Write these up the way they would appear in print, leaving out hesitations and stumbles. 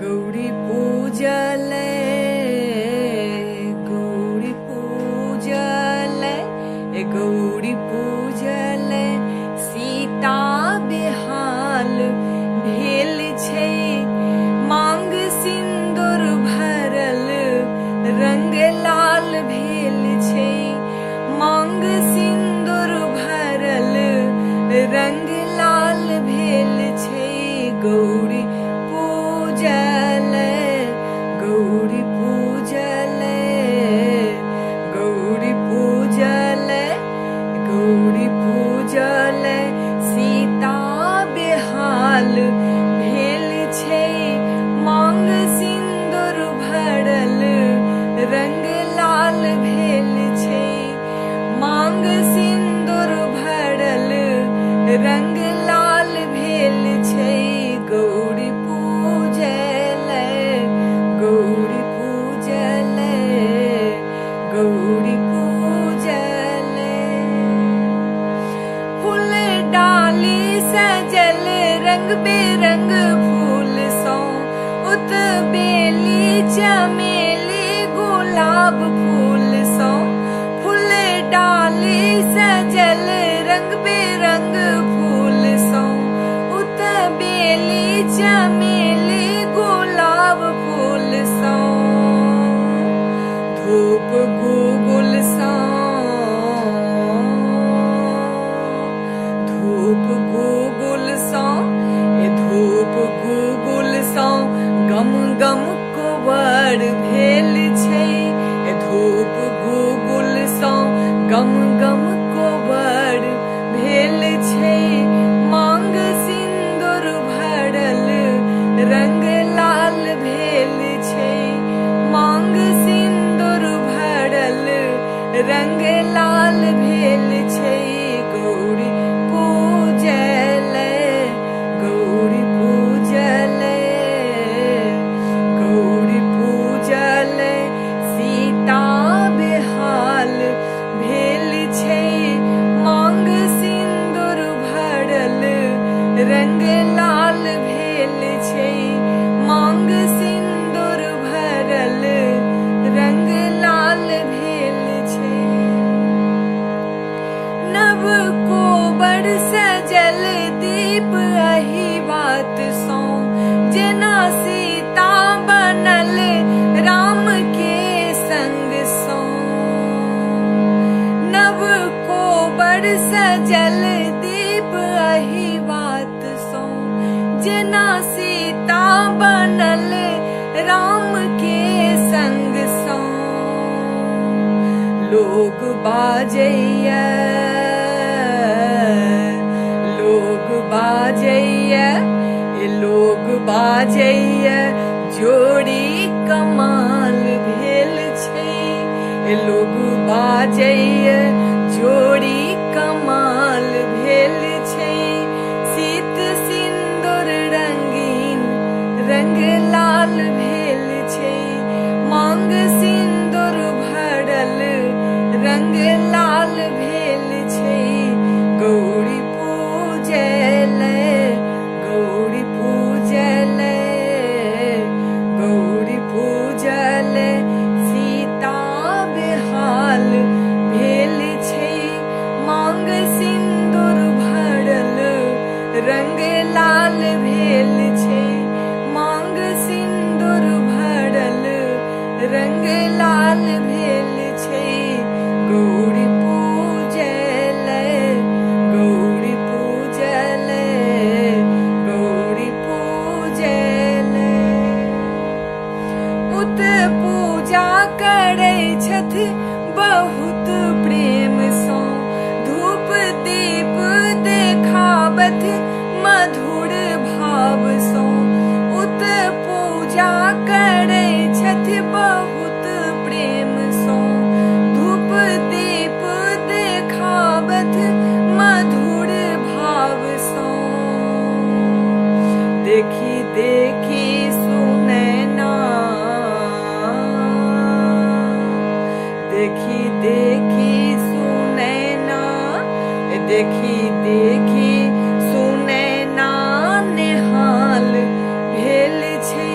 गौरी पूजले गौरी पूजले गौरी पूजले सीता बेहाल भेल छै मांग सिंदूर भरल रंग लाल भेल छै मांग सिंदूर भरल रंग लाल भेल छै गौरी पूजले गौरी पूजले गौरी पूजले गौरी पूजले सीता बेहाल भेल छै मांग सिंदूर भरल रंग लाल भेल छै मांग सिंदूर भरल रंग लाल भेल छै गौरी पूजले गौरी पूजले गौरी पूजले फूल डाली सजल रंग बेरंग फूल सौ उत बेली चमेली गुलाब फूल सौ फूल डाली सजल रंग बेरंग फूल सौ उत बेली चमेली गुलाब फूल सौ धूप गुगुल सौ धूप गुगुल सौ धूप गुगुल सौ गम गम कोबर भेल छै धूप गुगुल सौ गम गम कोबर भेल छै मांग सिंदूर भरल रंग लाल भेल छै मांग सिंदूर भरल रंग लाल भेल छै गौरी पूजले गौरी पूजले गौरी पूजले सीता बेहाल भेल छै मांग सिंदूर भरल रंग लाल भेल छै मांग सिंदूर भरल रंग लाल भेल छै नव कोबर सजल दीप अही बात सौ जेना सीता बनल राम के संग सौ नव कोबर सजल दीप अही बात सौ जेना सीता बनल राम के संग सौ लोग बाजैया लोग बाजैया लोग बाजैया जोड़ी कमाल भेल छै लोग बाजैया जोड़ी कमाल भेल छै शीत सिंदूर रंगीन रंग लाल भेल छै मांग सिंदूर भरल रंग लाल भेल छै गौरी पूजले गौरी पूजले गौरी पूजले सीता बेहाल भेल छै मांग सिंदूर भरल रंग लाल भेल छै मांग सिंदूर भरल रंग लाल भेल छै गौरी पूजले गौरी पूजले गौरी पूजले उत पूजा करै छथि बहुत प्रेम सँ धूप दीप देखाबथ मधुर भाव सँ उत पूजा करै छथि बहुत प्रेम सँ धूप दीप देखाबथ मधुर भाव सँ देखी देखी सुनैना देखी देखी सुनैना देखी देखी सुनैना नेहाल भेल छै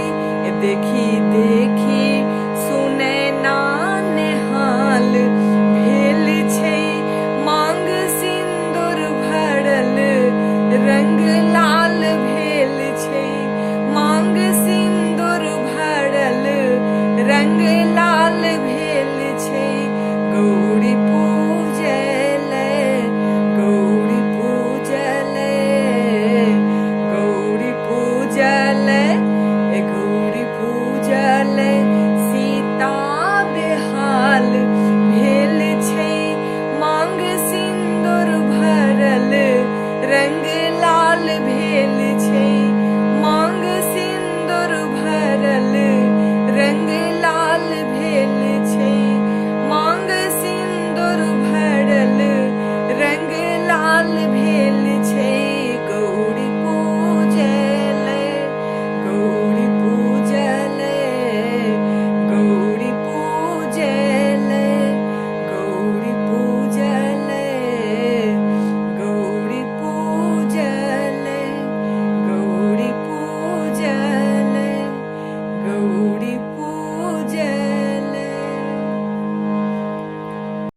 दौड़ी